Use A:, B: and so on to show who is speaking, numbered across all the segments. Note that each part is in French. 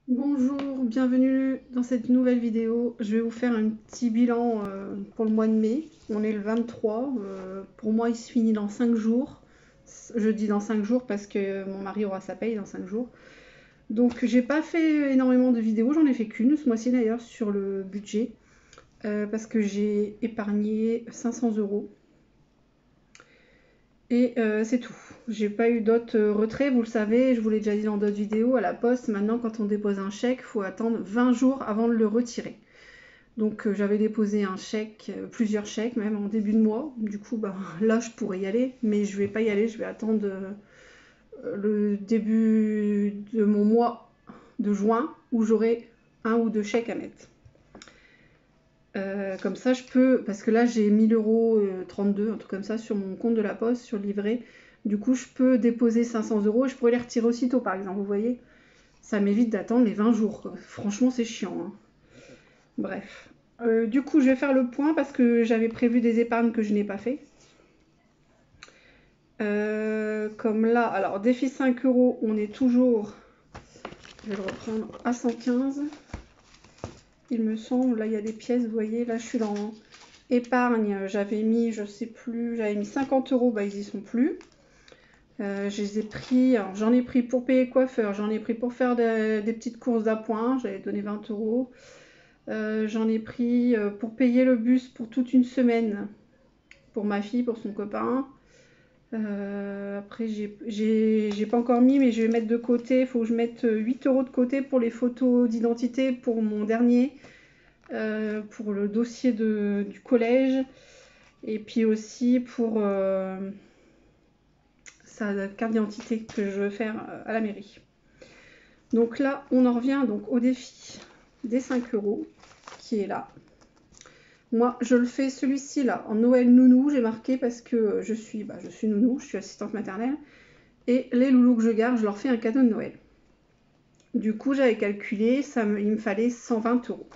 A: Bonjour, bienvenue dans cette nouvelle vidéo. Je vais vous faire un petit bilan pour le mois de mai. On est le 23. Pour moi, il se finit dans 5 jours. Je dis dans 5 jours parce que mon mari aura sa paye dans 5 jours. Donc, j'ai pas fait énormément de vidéos. J'en ai fait qu'une ce mois-ci d'ailleurs sur le budget. Parce que j'ai épargné 500 €. Et c'est tout. J'ai pas eu d'autres retraits, vous le savez, je vous l'ai déjà dit dans d'autres vidéos, à la poste, maintenant quand on dépose un chèque, il faut attendre 20 jours avant de le retirer. Donc j'avais déposé un chèque, plusieurs chèques même en début de mois, du coup là je pourrais y aller, mais je vais pas y aller, je vais attendre le début de mon mois de juin où j'aurai un ou deux chèques à mettre. Comme ça, je peux, parce que là j'ai 1000 €, 32, un truc comme ça, sur mon compte de la poste, sur le livret. Du coup, je peux déposer 500 € et je pourrais les retirer aussitôt, par exemple, vous voyez. Ça m'évite d'attendre les 20 jours, quoi. Franchement, c'est chiant, hein. Bref. Du coup, je vais faire le point parce que j'avais prévu des épargnes que je n'ai pas fait. Comme là, alors défi 5 €, on est toujours, je vais le reprendre, à 115. Il me semble, là il y a des pièces, vous voyez, là je suis dans épargne, j'avais mis, je sais plus, j'avais mis 50 €, bah ils y sont plus. Je les ai pris, j'en ai pris pour payer le coiffeur, j'en ai pris pour faire des petites courses d'appoint, j'avais donné 20 €. J'en ai pris pour payer le bus pour toute une semaine, pour ma fille, pour son copain. Après, j'ai pas encore mis, mais je vais mettre de côté. Il faut que je mette 8 € de côté pour les photos d'identité pour mon dernier, pour le dossier du collège, et puis aussi pour sa carte d'identité que je veux faire à la mairie. Donc là, on en revient donc au défi des 5 € qui est là. Moi, je le fais celui-ci là en Noël nounou, j'ai marqué parce que je suis nounou, je suis assistante maternelle. Et les loulous que je garde, je leur fais un cadeau de Noël. Du coup, j'avais calculé, il me fallait 120 €.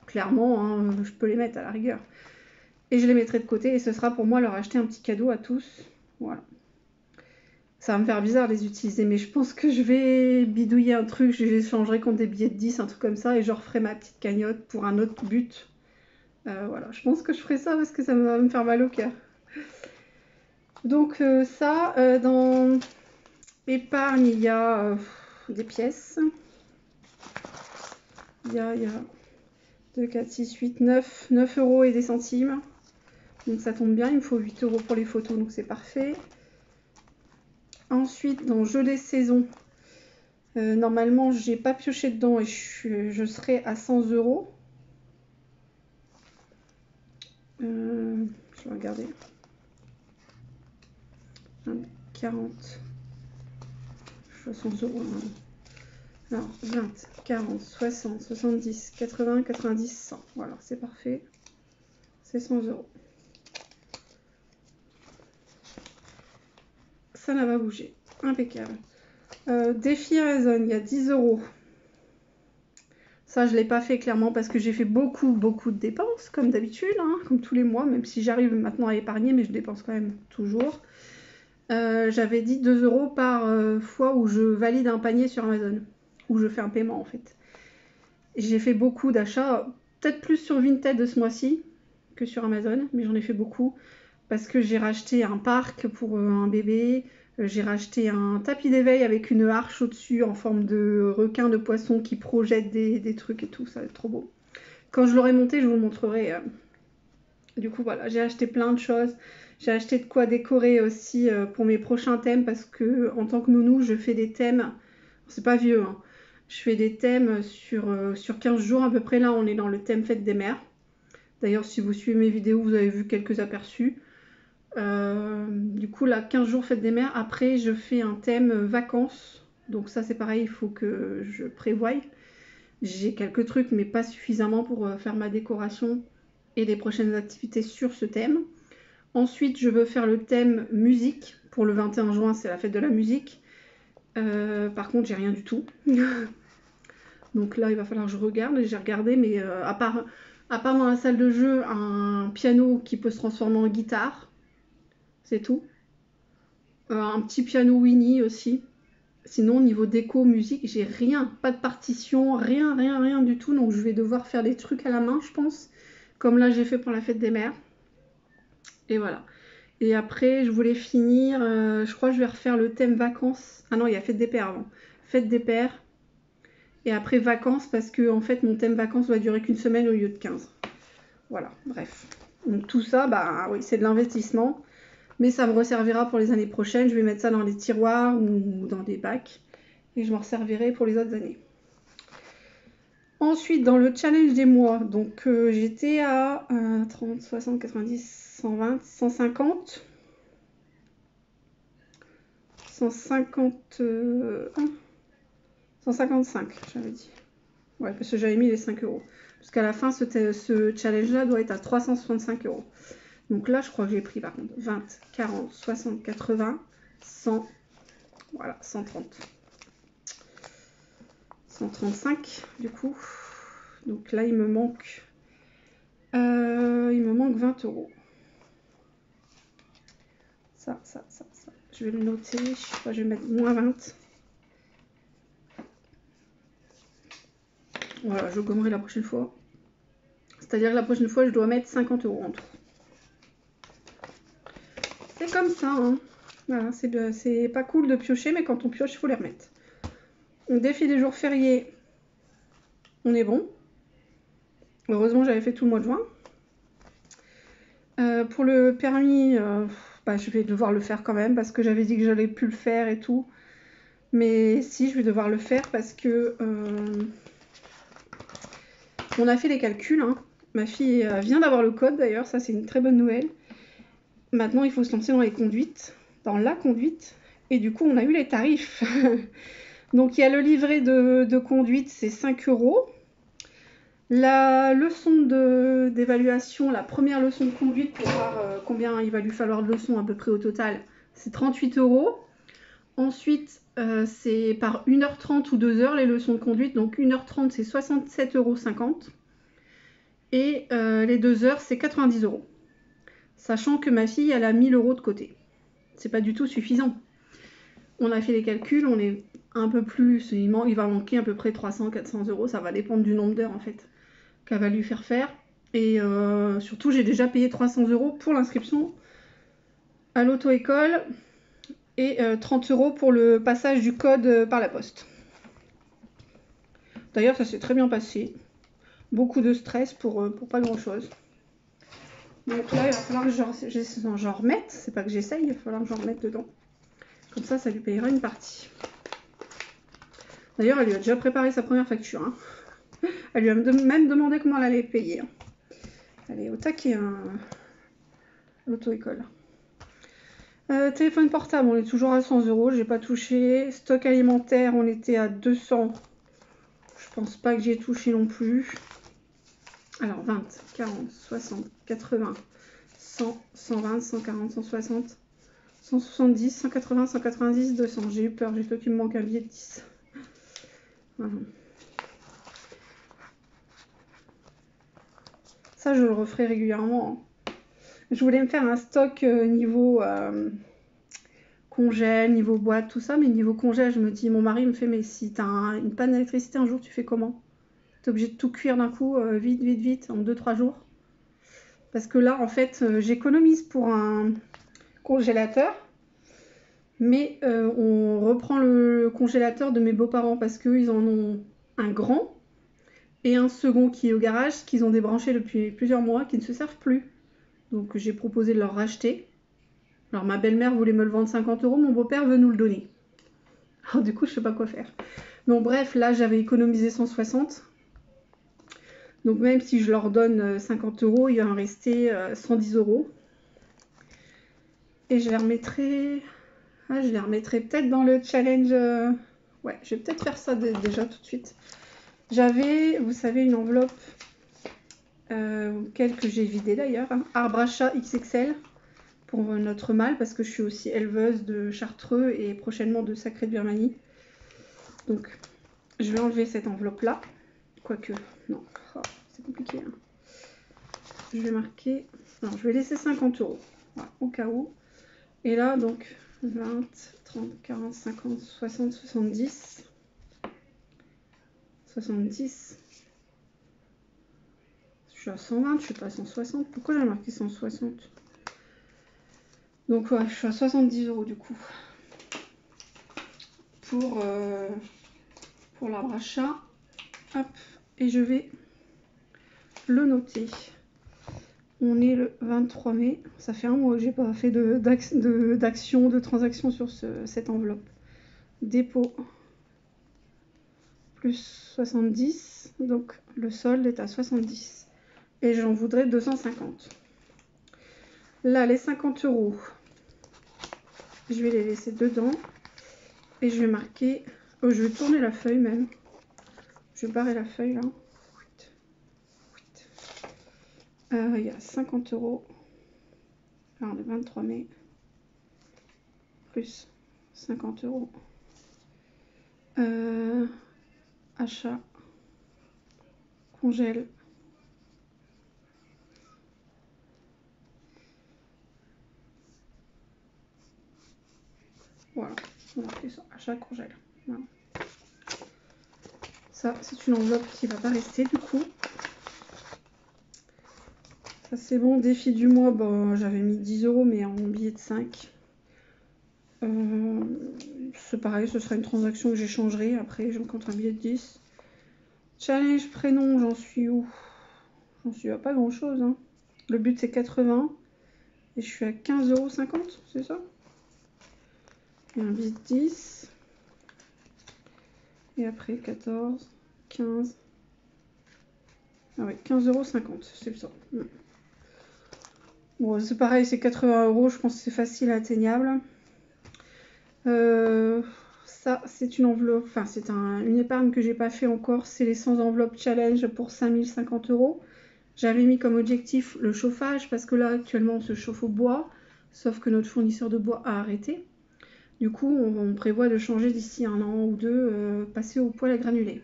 A: Clairement, hein, je peux les mettre à la rigueur. Et je les mettrai de côté et ce sera pour moi leur acheter un petit cadeau à tous. Voilà. Ça va me faire bizarre de les utiliser, mais je pense que je vais bidouiller un truc, je les échangerai contre des billets de 10, un truc comme ça, et je referai ma petite cagnotte pour un autre but. Voilà, je pense que je ferai ça parce que ça va me faire mal au cœur. Donc dans épargne, il y a des pièces. Il y a 2, 4, 6, 8, 9 € et des centimes. Donc ça tombe bien, il me faut 8 € pour les photos, donc c'est parfait. Ensuite, dans gelée saison, normalement, j'ai pas pioché dedans et je serai à 100 €. Je vais regarder. 40, 60 €. Alors, 20, 40, 60, 70, 80, 90, 100. Voilà, c'est parfait. C'est 100 €. Ça n'a pas bougé. Impeccable. Défi Amazon, il y a 10 €. Ça, je ne l'ai pas fait clairement parce que j'ai fait beaucoup de dépenses, comme d'habitude, hein, comme tous les mois, même si j'arrive maintenant à épargner, mais je dépense quand même toujours. J'avais dit 2 € par fois où je valide un panier sur Amazon, où je fais un paiement en fait. J'ai fait beaucoup d'achats, peut-être plus sur Vinted de ce mois-ci que sur Amazon, mais j'en ai fait beaucoup parce que j'ai racheté un parc pour un bébé, j'ai racheté un tapis d'éveil avec une arche au-dessus en forme de requin de poisson qui projette des trucs et tout, ça va être trop beau. Quand je l'aurai monté, je vous le montrerai. Du coup, voilà, j'ai acheté plein de choses. J'ai acheté de quoi décorer aussi pour mes prochains thèmes parce que en tant que nounou, je fais des thèmes. C'est pas vieux, hein. Je fais des thèmes sur 15 jours à peu près. Là, on est dans le thème fête des mères. D'ailleurs, si vous suivez mes vidéos, vous avez vu quelques aperçus. Du coup, là, 15 jours fête des mères. Après, je fais un thème vacances. Donc ça, c'est pareil, il faut que je prévoie. J'ai quelques trucs, mais pas suffisamment pour faire ma décoration et les prochaines activités sur ce thème. Ensuite, je veux faire le thème musique. Pour le 21 juin, c'est la fête de la musique. Par contre, j'ai rien du tout. Donc là, il va falloir que je regarde. J'ai regardé, mais à part dans la salle de jeu, un piano qui peut se transformer en guitare. C'est tout. Un petit piano Winnie aussi. Sinon, niveau déco, musique, j'ai rien. Pas de partition, rien du tout. Donc, je vais devoir faire des trucs à la main, je pense. Comme là, j'ai fait pour la fête des mères. Et voilà. Et après, je voulais finir... je crois que je vais refaire le thème vacances. Ah non, il y a fête des pères avant. Fête des pères. Et après, vacances, parce que, en fait, mon thème vacances va durer qu'une semaine au lieu de 15. Voilà, bref. Donc, tout ça, bah oui, c'est de l'investissement. Mais ça me resservira pour les années prochaines. Je vais mettre ça dans les tiroirs ou dans des bacs. Et je m'en resservirai pour les autres années. Ensuite, dans le challenge des mois, donc j'étais à 30, 60, 90, 120, 150. 151, 155, j'avais dit. Ouais, parce que j'avais mis les 5 euros. Parce qu'à la fin, ce challenge-là doit être à 365 euros. Donc là, je crois que j'ai pris par contre 20, 40, 60, 80, 100. Voilà, 130. 135 du coup. Donc là, il me manque 20 euros. Ça. Je vais le noter. Je sais pas, je vais mettre moins 20. Voilà, je gommerai la prochaine fois. C'est-à-dire que la prochaine fois, je dois mettre 50 euros en tout. C'est comme ça, hein. Voilà, c'est pas cool de piocher, mais quand on pioche, il faut les remettre. On défie des jours fériés. On est bon. Heureusement, j'avais fait tout le mois de juin. Pour le permis, je vais devoir le faire quand même parce que j'avais dit que j'allais plus le faire et tout. Mais si, je vais devoir le faire parce que on a fait les calculs. Hein. Ma fille vient d'avoir le code d'ailleurs, ça c'est une très bonne nouvelle. Maintenant, il faut se lancer dans la conduite. Et du coup, on a eu les tarifs. Donc, il y a le livret de conduite, c'est 5 euros. La leçon d'évaluation, la première leçon de conduite pour voir combien il va lui falloir de leçons à peu près au total, c'est 38 euros. Ensuite, c'est par 1h30 ou 2h les leçons de conduite. Donc 1h30, c'est 67,50 euros. Et les 2h, c'est 90 euros. Sachant que ma fille, elle a 1000 euros de côté. C'est pas du tout suffisant. On a fait les calculs, on est un peu plus... Il va manquer à peu près 300-400 euros. Ça va dépendre du nombre d'heures en fait qu'elle va lui faire. Et surtout, j'ai déjà payé 300 euros pour l'inscription à l'auto-école et 30 euros pour le passage du code par la poste. D'ailleurs, ça s'est très bien passé. Beaucoup de stress pour pas grand-chose. Donc là, il va falloir que j'en remette. C'est pas que j'essaye, il va falloir que j'en remette dedans. Comme ça lui payera une partie. D'ailleurs, elle lui a déjà préparé sa première facture. Hein. Elle lui a même demandé comment elle allait payer. Hein. Elle est au taquet, hein, l'auto-école. Téléphone portable, on est toujours à 100 euros, j'ai pas touché. Stock alimentaire, on était à 200. Je pense pas que j'y ai touché non plus. Alors 20, 40, 60, 80, 100, 120, 140, 160, 170, 180, 190, 200. J'ai eu peur, j'ai peur qu'il me manque un billet de 10. Voilà. Ça, je le referai régulièrement. Je voulais me faire un stock niveau congèle, niveau boîte, tout ça. Mais niveau congèle, je me dis, mon mari me fait, mais si t'as une panne d'électricité un jour, tu fais comment? T'es obligé de tout cuire d'un coup, vite, en 2-3 jours. Parce que là, en fait, j'économise pour un congélateur. Mais on reprend le congélateur de mes beaux-parents parce qu'ils en ont un grand et un second qui est au garage, qu'ils ont débranché depuis plusieurs mois, qui ne se servent plus. Donc j'ai proposé de leur racheter. Alors ma belle-mère voulait me le vendre 50 euros, mon beau-père veut nous le donner. Alors du coup, je sais pas quoi faire. Donc bref, là j'avais économisé 160. Donc même si je leur donne 50 euros, il va me rester 110 euros. Et je les remettrai... Ah, je les remettrai peut-être dans le challenge... Ouais, je vais peut-être faire ça déjà tout de suite. J'avais, vous savez, une enveloppe, que j'ai vidée d'ailleurs, hein, arbre à chat XXL pour notre mâle, parce que je suis aussi éleveuse de chartreux et prochainement de sacré de Birmanie. Donc, je vais enlever cette enveloppe-là. Quoique, non, oh, c'est compliqué. Hein. Je vais marquer... Non, je vais laisser 50 euros, voilà, au cas où. Et là, donc, 20, 30, 40, 50, 60, 70. 70. Je suis à 120, je suis pas à 160. Pourquoi j'ai marqué 160? Donc ouais, je suis à 70 € du coup. Pour l'arbre à chat. Hop, et je vais le noter. On est le 23 mai. Ça fait un mois que j'ai pas fait d'action, de transaction sur cette enveloppe. Dépôt plus 70. Donc le solde est à 70. Et j'en voudrais 250. Là, les 50 €, je vais les laisser dedans. Et je vais marquer... Oh, je vais tourner la feuille même. Je vais barrer la feuille là. Il y a 50 €. Alors, le 23 mai. Plus 50 €. Achat. Congèle. Voilà. On a fait ça. Achat, congèle. Voilà. Ça, c'est une enveloppe qui va pas rester du coup. Ça, c'est bon. Défi du mois. Bon, j'avais mis 10 € mais en billet de 5. C'est pareil, ce sera une transaction que j'échangerai. Après, je me compte un billet de 10. Challenge prénom, j'en suis où? J'en suis à pas grand chose. Hein. Le but c'est 80. Et je suis à 15,50 €, c'est ça? Et un billet de 10. Et après 14, 15. Ah ouais, 15,50 €, c'est ça. Bon, c'est pareil, c'est 80 €, je pense que c'est facile atteignable. Ça, c'est une enveloppe, enfin, c'est une épargne que j'ai pas fait encore. C'est les 100 enveloppes challenge pour 5050 €. J'avais mis comme objectif le chauffage parce que là, actuellement, on se chauffe au bois. Sauf que notre fournisseur de bois a arrêté. Du coup, on prévoit de changer d'ici 1 an ou 2, passer au poêle à granulés.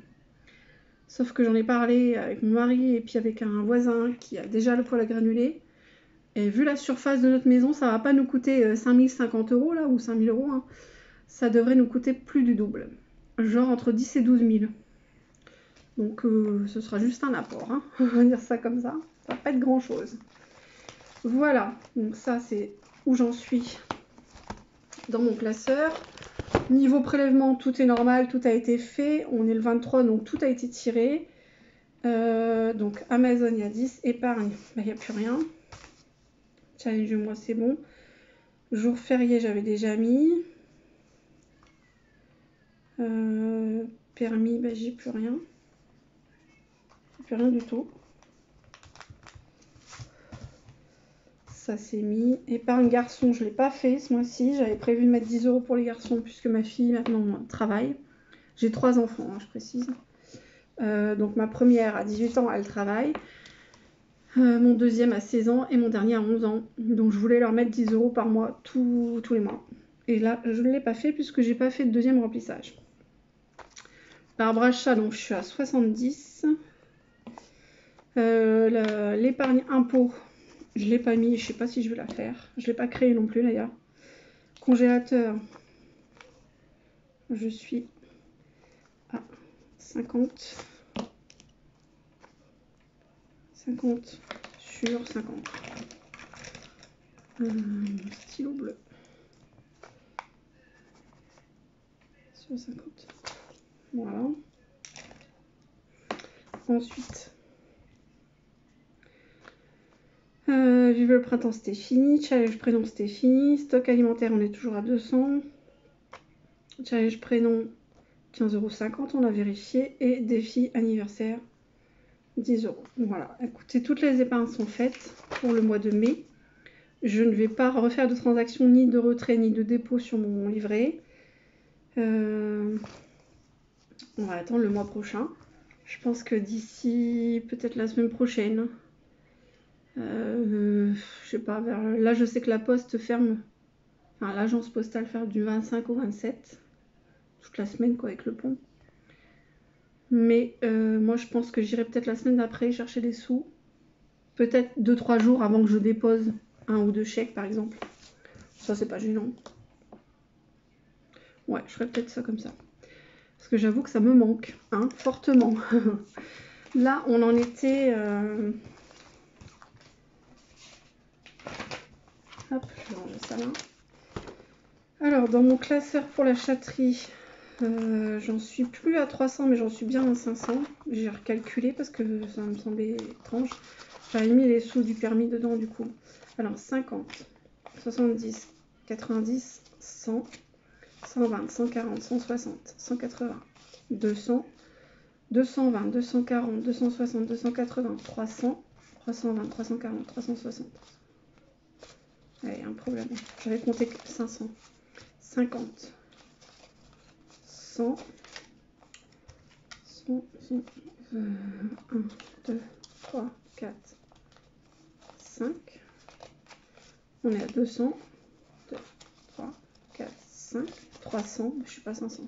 A: Sauf que j'en ai parlé avec mon mari et puis avec un voisin qui a déjà le poêle à granulés. Et vu la surface de notre maison, ça va pas nous coûter 5050 € là, ou 5000 €. Hein. Ça devrait nous coûter plus du double. Genre entre 10 et 12 000. Donc ce sera juste un apport. Hein. On va dire ça comme ça. Ça va pas être grand chose. Voilà. Donc ça, c'est où j'en suis dans mon classeur. Niveau prélèvement, tout est normal, tout a été fait. On est le 23, donc tout a été tiré. Donc Amazon, il y a 10. Épargne, il n'y a plus rien. Challenge, moi, c'est bon. Jour férié, j'avais déjà mis. Permis, j'ai plus rien. J'ai plus rien du tout. Ça, c'est mis. Épargne garçon, je ne l'ai pas fait ce mois-ci. J'avais prévu de mettre 10 € pour les garçons puisque ma fille, maintenant, travaille. J'ai 3 enfants, hein, je précise. Donc ma première à 18 ans, elle travaille. Mon deuxième à 16 ans et mon dernier à 11 ans. Donc je voulais leur mettre 10 € par mois tous les mois. Et là, je ne l'ai pas fait puisque j'ai pas fait de deuxième remplissage. L'arbre à chat, donc je suis à 70. L'épargne impôt, je ne l'ai pas mis, je ne sais pas si je vais la faire. Je ne l'ai pas créé non plus d'ailleurs. Congélateur, je suis à 50. 50 sur 50. Stylo bleu. Sur 50. Voilà. Ensuite, vive le printemps, c'était fini. Challenge prénom, c'était fini. Stock alimentaire, on est toujours à 200. Challenge prénom, 15,50 €, on a vérifié. Et défi anniversaire, 10 €. Voilà, écoutez, toutes les épargnes sont faites pour le mois de mai. Je ne vais pas refaire de transaction ni de retrait ni de dépôt sur mon livret. On va attendre le mois prochain. Je pense que d'ici peut-être la semaine prochaine, je sais pas, là je sais que la poste ferme, enfin l'agence postale ferme du 25 au 27, toute la semaine quoi avec le pont. Mais moi je pense que j'irai peut-être la semaine d'après chercher des sous, peut-être 2-3 jours avant que je dépose 1 ou 2 chèques par exemple. Ça c'est pas gênant. Ouais, je ferai peut-être ça comme ça. Parce que j'avoue que ça me manque, hein, fortement. Là, on en était... Hop, je vais ranger ça là. Alors, dans mon classeur pour la chatterie, j'en suis plus à 300, mais j'en suis bien à 500. J'ai recalculé parce que ça me semblait étrange. J'avais mis les sous du permis dedans, du coup. Alors, 50, 70, 90, 100, 120, 140, 160, 180, 200, 220, 240, 260, 280, 300, 320, 340, 360. Ouais, un problème. J'avais compté 500. 50, 100, 100, 100 1, 2, 3, 4, 5. On est à 200, 2, 3, 4, 5, 300. Je suis pas 500.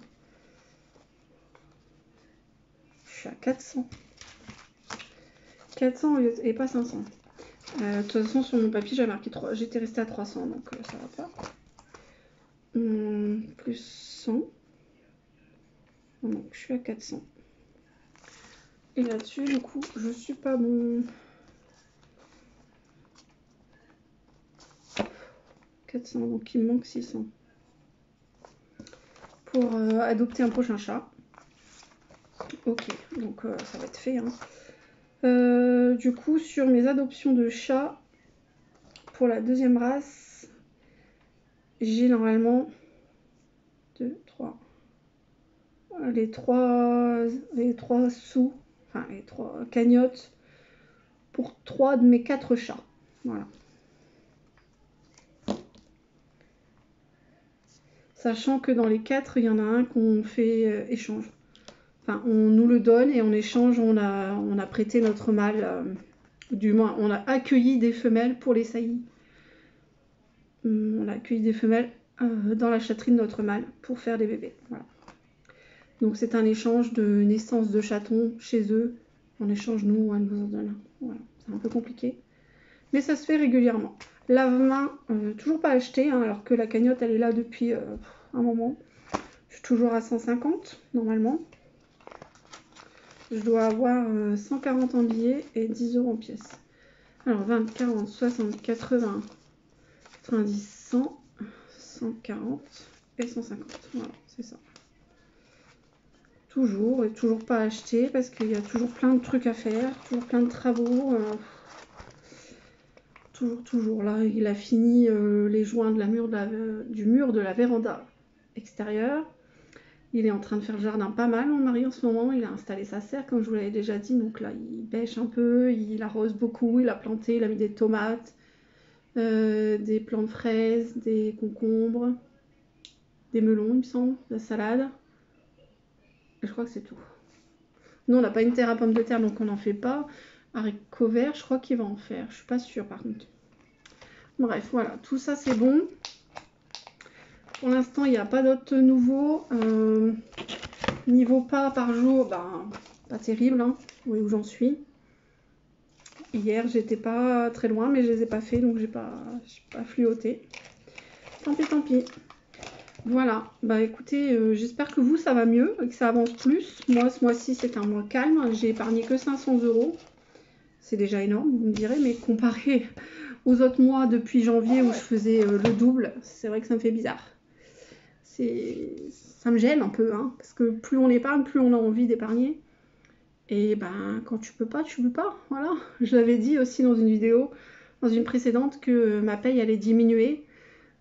A: Je suis à 400. 400 et pas 500. De toute façon, sur mon papier, j'ai marqué 3. J'étais restée à 300, donc ça va pas. Plus 100. Donc, je suis à 400. Et là-dessus, du coup, je suis pas bon. 400, donc il me manque 600. Pour adopter un prochain chat. Ok, donc ça va être fait. Hein. Du coup, sur mes adoptions de chats, pour la deuxième race, j'ai normalement 2, 3. Les 3 sous, enfin les 3 cagnottes pour 3 de mes 4 chats. Voilà. Sachant que dans les 4, il y en a un qu'on fait échange. Enfin, on nous le donne et en échange, on a prêté notre mâle. Du moins, on a accueilli des femelles pour les saillies. On a accueilli des femelles dans la chatterie de notre mâle pour faire des bébés. Voilà. Donc, c'est un échange de naissance de chatons chez eux. En échange, nous, elle nous en donne. Voilà. C'est un peu compliqué. Mais ça se fait régulièrement. Lave-main, toujours pas acheté, hein, alors que la cagnotte, elle est là depuis un moment. Je suis toujours à 150, normalement. Je dois avoir 140 en billets et 10 € en pièces. Alors 20, 40, 60, 80, 90, 100, 140 et 150. Voilà, c'est ça. Toujours, et toujours pas acheté parce qu'il y a toujours plein de trucs à faire, toujours plein de travaux. Toujours. Là, il a fini les joints de du mur de la véranda extérieure. Il est en train de faire le jardin pas mal, mon mari, en ce moment. Il a installé sa serre, comme je vous l'avais déjà dit. Donc là, il bêche un peu, il arrose beaucoup. Il a planté, il a mis des tomates, des plants de fraises, des concombres, des melons, il me semble, de la salade. Et je crois que c'est tout. Nous, on n'a pas une terre à pommes de terre, donc on n'en fait pas. Haricots verts, je crois qu'il va en faire. Je suis pas sûre, par contre. Bref, voilà. Tout ça, c'est bon. Pour l'instant, il n'y a pas d'autres nouveaux. Niveau pas par jour, ben, pas terrible, hein. Vous voyez où j'en suis. Hier, j'étais pas très loin, mais je les ai pas fait, donc j'ai pas fluoté. Tant pis. Voilà, bah écoutez, j'espère que vous, ça va mieux, et que ça avance plus. Moi, ce mois-ci, c'est un mois calme. J'ai épargné que 500 €. C'est déjà énorme, vous me direz, mais comparé aux autres mois depuis janvier où je faisais le double, c'est vrai que ça me fait bizarre. Ça me gêne un peu, hein, parce que plus on épargne, plus on a envie d'épargner. Et ben, quand tu peux pas, voilà. Je l'avais dit aussi dans une vidéo, dans une précédente, que ma paye allait diminuer.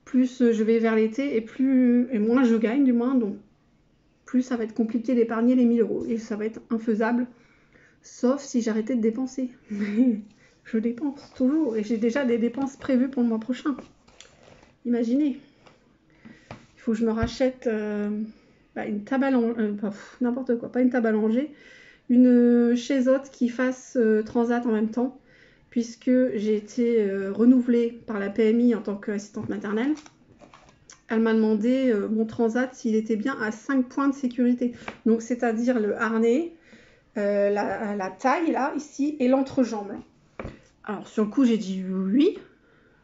A: Plus je vais vers l'été et moins je gagne, du moins. Donc, plus ça va être compliqué d'épargner les 1000 €. Et ça va être infaisable, sauf si j'arrêtais de dépenser. Je dépense toujours. Et j'ai déjà des dépenses prévues pour le mois prochain. Imaginez. Il faut que je me rachète une table à langer, n'importe quoi, pas une table à langer, une chaise haute qui fasse transat en même temps, puisque j'ai été renouvelée par la PMI en tant qu'assistante maternelle. Elle m'a demandé mon transat s'il était bien à 5 points de sécurité. Donc c'est-à-dire le harnais, la taille là, ici, et l'entrejambe. Alors sur le coup j'ai dit oui.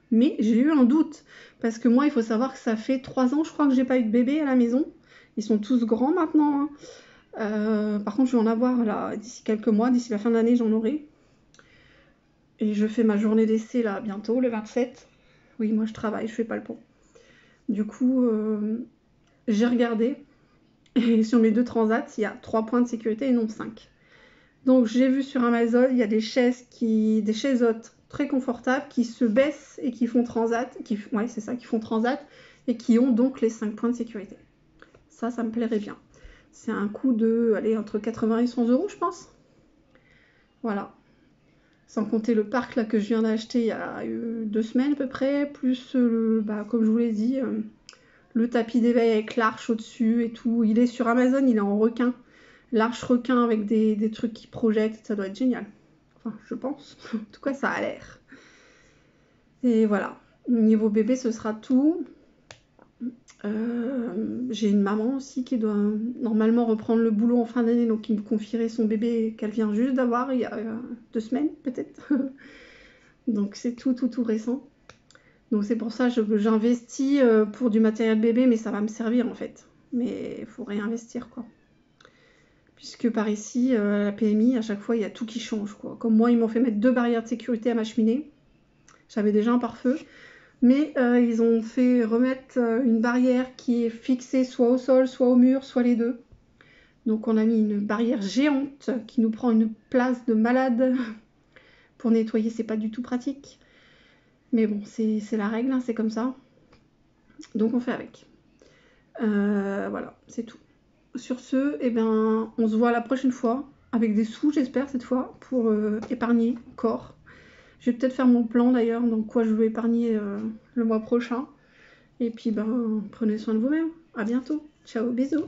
A: Mais j'ai eu un doute, parce que moi, il faut savoir que ça fait 3 ans, je crois, que j'ai pas eu de bébé à la maison. Ils sont tous grands maintenant, hein. Par contre, je vais en avoir là d'ici quelques mois, d'ici la fin de l'année, j'en aurai. Et je fais ma journée d'essai là bientôt, le 27. Oui, moi je travaille, je fais pas le pont. Du coup, j'ai regardé. Et sur mes 2 transats, il y a 3 points de sécurité et non 5. Donc j'ai vu sur Amazon, il y a des chaises hautes très confortables qui se baissent et qui font transat, qui font transat et qui ont donc les 5 points de sécurité. Ça me plairait bien. C'est un coût de, allez, entre 80 et 100 €, je pense. Voilà. Sans compter le parc là que je viens d'acheter il y a 2 semaines à peu près, plus comme je vous l'ai dit, le tapis d'éveil avec l'arche au-dessus et tout. Il est sur Amazon, il est en requin. L'arche requin avec des trucs qui projettent, ça doit être génial. Enfin, je pense. En tout cas, ça a l'air. Et voilà. Niveau bébé, ce sera tout. J'ai une maman aussi qui doit normalement reprendre le boulot en fin d'année, donc qui me confierait son bébé qu'elle vient juste d'avoir il y a 2 semaines peut-être. Donc c'est tout récent. Donc c'est pour ça que j'investis pour du matériel bébé, mais ça va me servir en fait. Mais il faut réinvestir quoi. Puisque par ici, à la PMI, à chaque fois, il y a tout qui change, quoi. Comme moi, ils m'ont fait mettre 2 barrières de sécurité à ma cheminée. J'avais déjà un pare-feu. Mais ils ont fait remettre une barrière qui est fixée soit au sol, soit au mur, soit les deux. Donc on a mis une barrière géante qui nous prend une place de malade. Pour nettoyer, c'est pas du tout pratique. Mais bon, c'est la règle, hein, c'est comme ça. Donc on fait avec. Voilà, c'est tout. Sur ce, eh ben, on se voit la prochaine fois, avec des sous j'espère cette fois, pour épargner encore. Je vais peut-être faire mon plan d'ailleurs, donc quoi je veux épargner le mois prochain. Et puis ben, prenez soin de vous-même. À bientôt. Ciao, bisous.